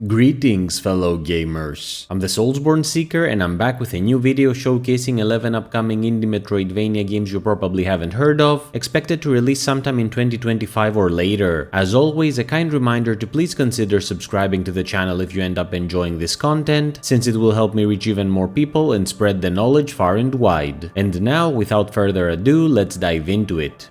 Greetings fellow gamers, I'm the Soulsborne Seeker and I'm back with a new video showcasing 11 upcoming indie Metroidvania games you probably haven't heard of, expected to release sometime in 2025 or later. As always, a kind reminder to please consider subscribing to the channel if you end up enjoying this content, since it will help me reach even more people and spread the knowledge far and wide. And now, without further ado, let's dive into it.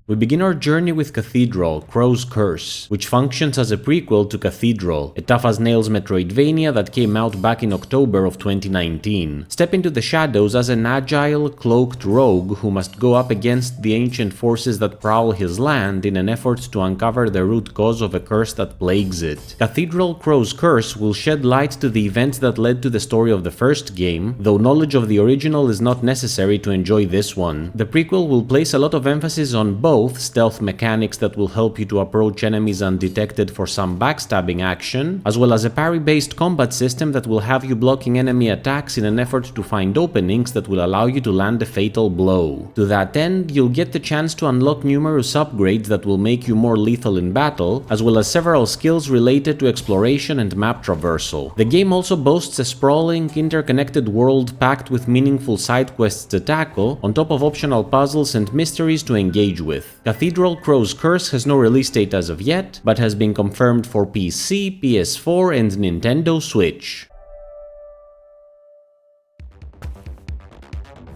We begin our journey with Cathedral, Crow's Curse, which functions as a prequel to Cathedral, a tough-as-nails Metroidvania that came out back in October of 2019. Step into the shadows as an agile, cloaked rogue who must go up against the ancient forces that prowl his land in an effort to uncover the root cause of a curse that plagues it. Cathedral, Crow's Curse will shed light to the events that led to the story of the first game, though knowledge of the original is not necessary to enjoy this one. The prequel will place a lot of emphasis on both stealth mechanics that will help you to approach enemies undetected for some backstabbing action, as well as a parry-based combat system that will have you blocking enemy attacks in an effort to find openings that will allow you to land a fatal blow. To that end, you'll get the chance to unlock numerous upgrades that will make you more lethal in battle, as well as several skills related to exploration and map traversal. The game also boasts a sprawling, interconnected world packed with meaningful side quests to tackle, on top of optional puzzles and mysteries to engage with. Cathedral, Crow's Curse has no release date as of yet, but has been confirmed for PC, PS4 and Nintendo Switch.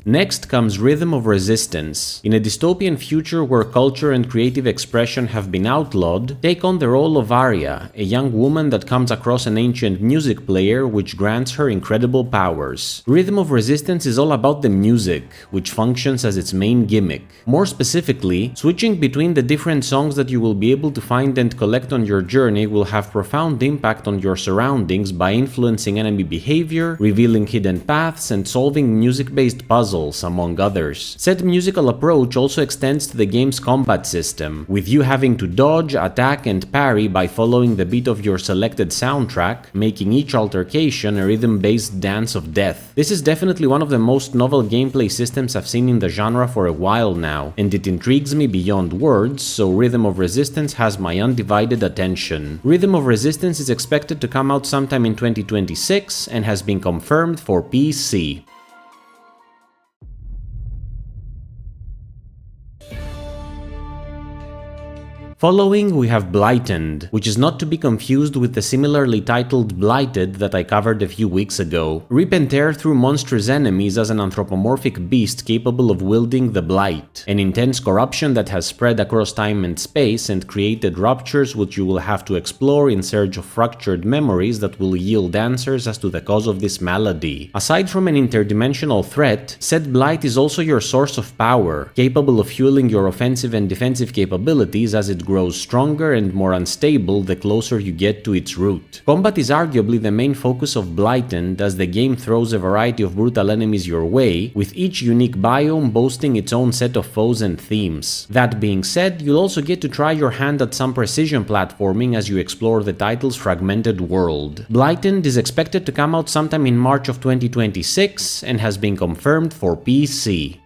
Next comes Rhythm of Resistance. In a dystopian future where culture and creative expression have been outlawed, take on the role of Aria, a young woman that comes across an ancient music player which grants her incredible powers. Rhythm of Resistance is all about the music, which functions as its main gimmick. More specifically, switching between the different songs that you will be able to find and collect on your journey will have profound impact on your surroundings by influencing enemy behavior, revealing hidden paths, and solving music-based puzzles, among others. Said musical approach also extends to the game's combat system, with you having to dodge, attack, and parry by following the beat of your selected soundtrack, making each altercation a rhythm-based dance of death. This is definitely one of the most novel gameplay systems I've seen in the genre for a while now, and it intrigues me beyond words, so Rhythm of Resistance has my undivided attention. Rhythm of Resistance is expected to come out sometime in 2026 and has been confirmed for PC. Following, we have Blightened, which is not to be confused with the similarly titled Blighted that I covered a few weeks ago. Rip and tear through monstrous enemies as an anthropomorphic beast capable of wielding the Blight, an intense corruption that has spread across time and space and created ruptures which you will have to explore in search of fractured memories that will yield answers as to the cause of this malady. Aside from an interdimensional threat, said Blight is also your source of power, capable of fueling your offensive and defensive capabilities as it grows stronger and more unstable the closer you get to its root. Combat is arguably the main focus of Blightened, as the game throws a variety of brutal enemies your way, with each unique biome boasting its own set of foes and themes. That being said, you'll also get to try your hand at some precision platforming as you explore the title's fragmented world. Blightened is expected to come out sometime in March of 2026 and has been confirmed for PC.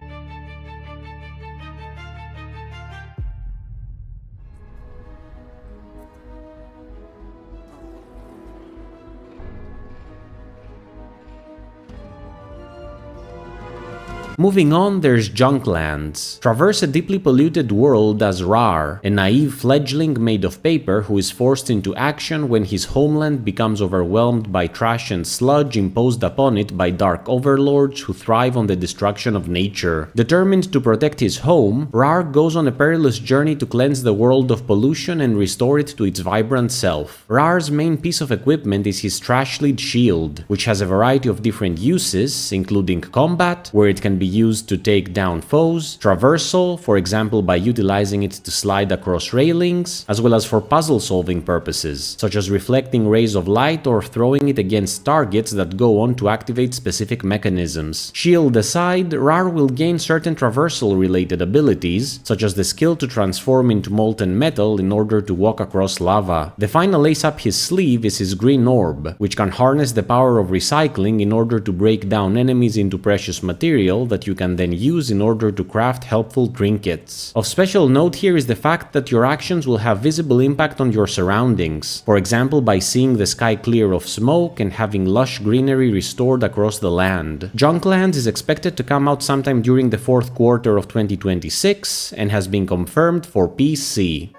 Moving on, there's Junklands. Traverse a deeply polluted world as Rar, a naive fledgling made of paper who is forced into action when his homeland becomes overwhelmed by trash and sludge imposed upon it by dark overlords who thrive on the destruction of nature. Determined to protect his home, Rar goes on a perilous journey to cleanse the world of pollution and restore it to its vibrant self. Rar's main piece of equipment is his trash-lead shield, which has a variety of different uses, including combat, where it can be used to take down foes, traversal, for example by utilizing it to slide across railings, as well as for puzzle-solving purposes, such as reflecting rays of light or throwing it against targets that go on to activate specific mechanisms. Shield aside, Rar will gain certain traversal-related abilities, such as the skill to transform into molten metal in order to walk across lava. The final ace up his sleeve is his green orb, which can harness the power of recycling in order to break down enemies into precious material that that you can then use in order to craft helpful trinkets. Of special note here is the fact that your actions will have visible impact on your surroundings, for example by seeing the sky clear of smoke and having lush greenery restored across the land. Junklands is expected to come out sometime during the fourth quarter of 2026 and has been confirmed for PC.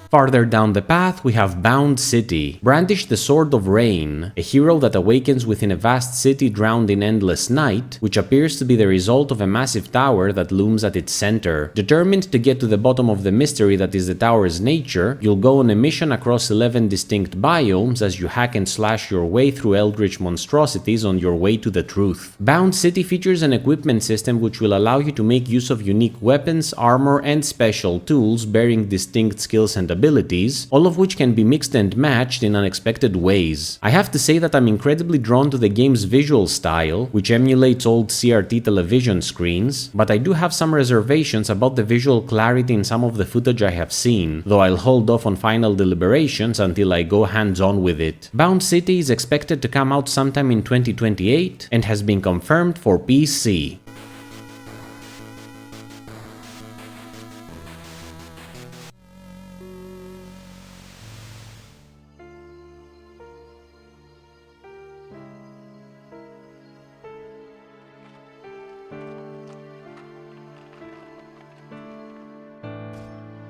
Farther down the path, we have Bound City. Brandish the Sword of Rain, a hero that awakens within a vast city drowned in endless night, which appears to be the result of a massive tower that looms at its center. Determined to get to the bottom of the mystery that is the tower's nature, you'll go on a mission across 11 distinct biomes as you hack and slash your way through eldritch monstrosities on your way to the truth. Bound City features an equipment system which will allow you to make use of unique weapons, armor, and special tools bearing distinct skills and abilities, all of which can be mixed and matched in unexpected ways. I have to say that I'm incredibly drawn to the game's visual style, which emulates old CRT television screens, but I do have some reservations about the visual clarity in some of the footage I have seen, though I'll hold off on final deliberations until I go hands-on with it. Bound City is expected to come out sometime in 2028 and has been confirmed for PC.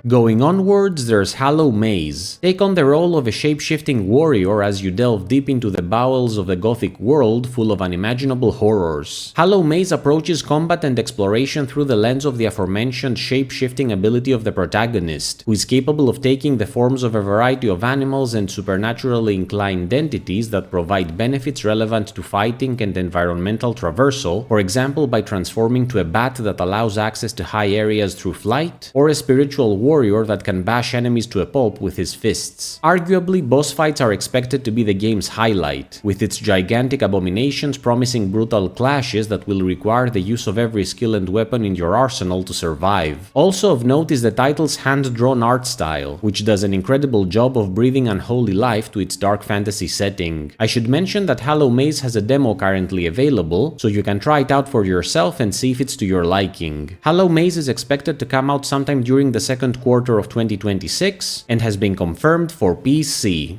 Going onwards, there's Hallow Maze. Take on the role of a shape-shifting warrior as you delve deep into the bowels of a gothic world full of unimaginable horrors. Hallow Maze approaches combat and exploration through the lens of the aforementioned shape-shifting ability of the protagonist, who is capable of taking the forms of a variety of animals and supernaturally inclined entities that provide benefits relevant to fighting and environmental traversal, for example by transforming to a bat that allows access to high areas through flight, or a spiritual warrior that can bash enemies to a pulp with his fists. Arguably, boss fights are expected to be the game's highlight, with its gigantic abominations promising brutal clashes that will require the use of every skill and weapon in your arsenal to survive. Also of note is the title's hand-drawn art style, which does an incredible job of breathing unholy life to its dark fantasy setting. I should mention that Hallow Maze has a demo currently available, so you can try it out for yourself and see if it's to your liking. Hallow Maze is expected to come out sometime during the second quarter of 2026 and has been confirmed for PC.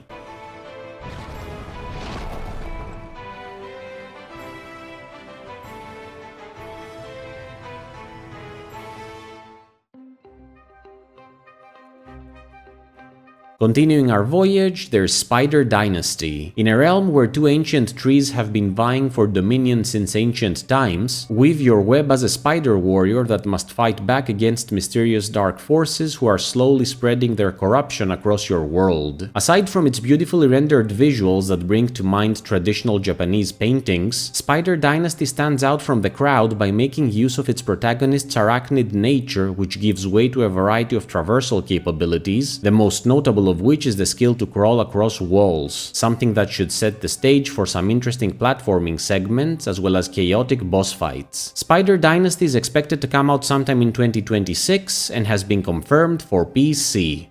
Continuing our voyage, there's Spider Dynasty. In a realm where two ancient trees have been vying for dominion since ancient times, weave your web as a spider warrior that must fight back against mysterious dark forces who are slowly spreading their corruption across your world. Aside from its beautifully rendered visuals that bring to mind traditional Japanese paintings, Spider Dynasty stands out from the crowd by making use of its protagonist's arachnid nature, which gives way to a variety of traversal capabilities, the most notable of which is the skill to crawl across walls, something that should set the stage for some interesting platforming segments as well as chaotic boss fights. Spider Dynasty is expected to come out sometime in 2026 and has been confirmed for PC.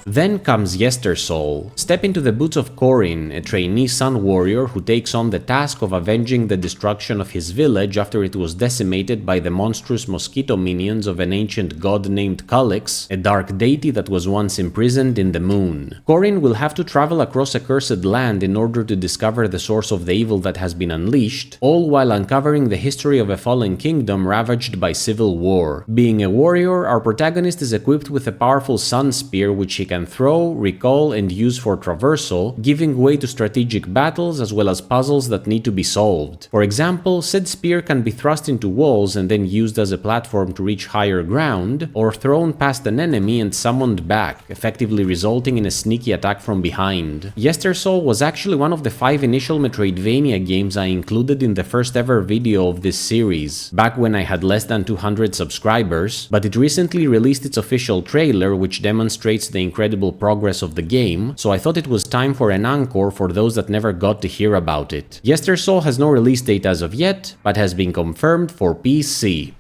Then comes YesterSol. Step into the boots of Corin, a trainee sun warrior who takes on the task of avenging the destruction of his village after it was decimated by the monstrous mosquito minions of an ancient god named Cullix, a dark deity that was once imprisoned in the moon. Corin will have to travel across a cursed land in order to discover the source of the evil that has been unleashed, all while uncovering the history of a fallen kingdom ravaged by civil war. Being a warrior, our protagonist is equipped with a powerful sun spear which he can throw, recall, and use for traversal, giving way to strategic battles as well as puzzles that need to be solved. For example, said spear can be thrust into walls and then used as a platform to reach higher ground, or thrown past an enemy and summoned back, effectively resulting in a sneaky attack from behind. YesterSol was actually one of the 5 initial Metroidvania games I included in the first ever video of this series, back when I had less than 200 subscribers, but it recently released its official trailer which demonstrates the incredible incredible progress of the game, so I thought it was time for an encore for those that never got to hear about it. YesterSol has no release date as of yet, but has been confirmed for PC.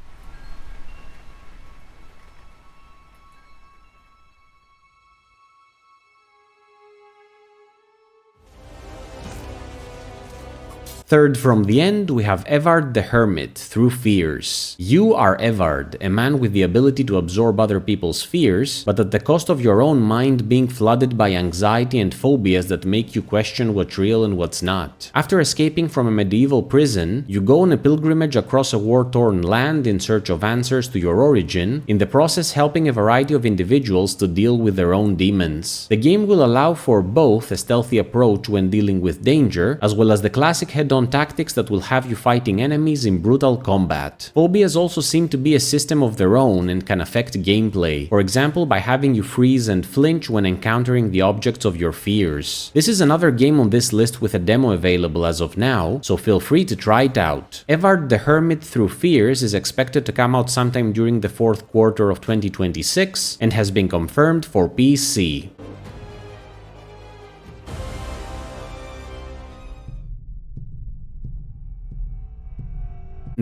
Third from the end, we have Evard the Hermit, Through Fears. You are Evard, a man with the ability to absorb other people's fears, but at the cost of your own mind being flooded by anxiety and phobias that make you question what's real and what's not. After escaping from a medieval prison, you go on a pilgrimage across a war-torn land in search of answers to your origin, in the process helping a variety of individuals to deal with their own demons. The game will allow for both a stealthy approach when dealing with danger, as well as the classic head-on tactics that will have you fighting enemies in brutal combat. Phobias also seem to be a system of their own and can affect gameplay, for example by having you freeze and flinch when encountering the objects of your fears. This is another game on this list with a demo available as of now, so feel free to try it out. Evard the Hermit Through Fears is expected to come out sometime during the fourth quarter of 2026 and has been confirmed for PC.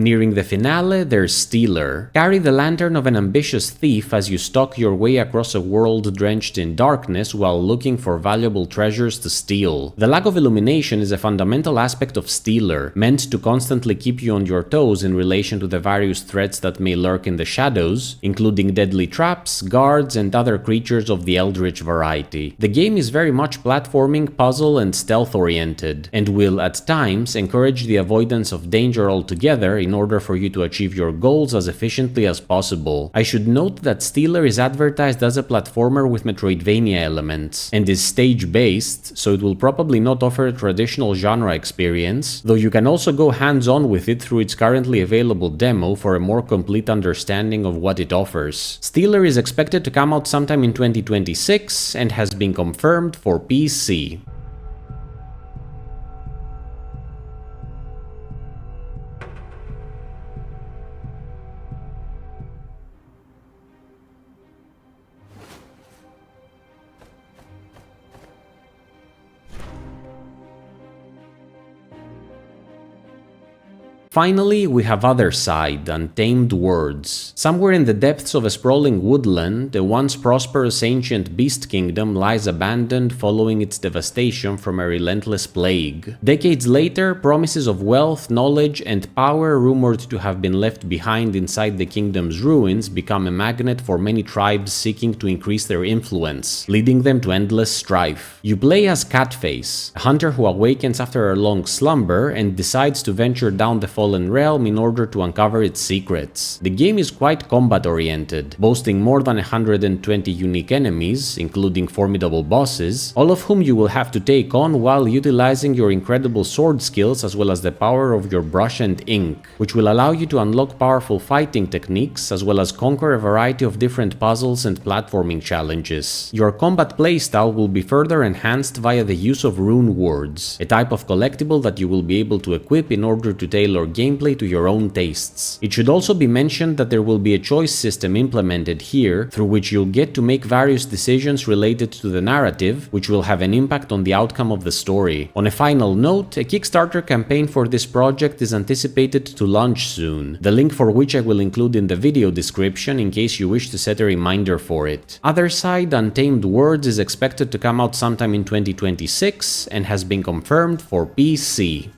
Nearing the finale, there's Stealer. Carry the lantern of an ambitious thief as you stalk your way across a world drenched in darkness while looking for valuable treasures to steal. The lack of illumination is a fundamental aspect of Stealer, meant to constantly keep you on your toes in relation to the various threats that may lurk in the shadows, including deadly traps, guards, and other creatures of the eldritch variety. The game is very much platforming, puzzle, and stealth-oriented, and will, at times, encourage the avoidance of danger altogether in order for you to achieve your goals as efficiently as possible. I should note that Stealer is advertised as a platformer with Metroidvania elements, and is stage-based, so it will probably not offer a traditional genre experience, though you can also go hands-on with it through its currently available demo for a more complete understanding of what it offers. Stealer is expected to come out sometime in 2026 and has been confirmed for PC. Finally, we have OTHERSIDE, Untamed Worlds. Somewhere in the depths of a sprawling woodland, a once prosperous ancient beast kingdom lies abandoned following its devastation from a relentless plague. Decades later, promises of wealth, knowledge, and power rumored to have been left behind inside the kingdom's ruins become a magnet for many tribes seeking to increase their influence, leading them to endless strife. You play as Catface, a hunter who awakens after a long slumber and decides to venture down the fallen realm in order to uncover its secrets. The game is quite combat-oriented, boasting more than 120 unique enemies, including formidable bosses, all of whom you will have to take on while utilizing your incredible sword skills as well as the power of your brush and ink, which will allow you to unlock powerful fighting techniques as well as conquer a variety of different puzzles and platforming challenges. Your combat playstyle will be further enhanced via the use of rune wards, a type of collectible that you will be able to equip in order to tailor gameplay to your own tastes. It should also be mentioned that there will be a choice system implemented here, through which you'll get to make various decisions related to the narrative, which will have an impact on the outcome of the story. On a final note, a Kickstarter campaign for this project is anticipated to launch soon, the link for which I will include in the video description in case you wish to set a reminder for it. OTHERSIDE, Untamed Worlds is expected to come out sometime in 2026 and has been confirmed for PC.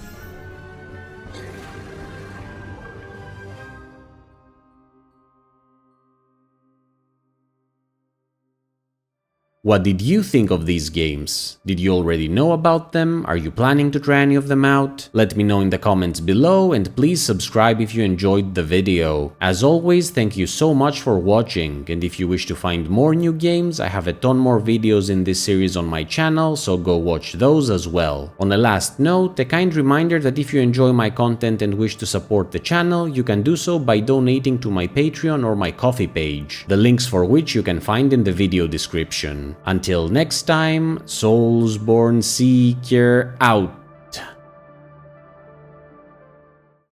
What did you think of these games? Did you already know about them? Are you planning to try any of them out? Let me know in the comments below, and please subscribe if you enjoyed the video. As always, thank you so much for watching, and if you wish to find more new games, I have a ton more videos in this series on my channel, so go watch those as well. On a last note, a kind reminder that if you enjoy my content and wish to support the channel, you can do so by donating to my Patreon or my Ko-fi page, the links for which you can find in the video description. Until next time, Soulsborne Seeker out.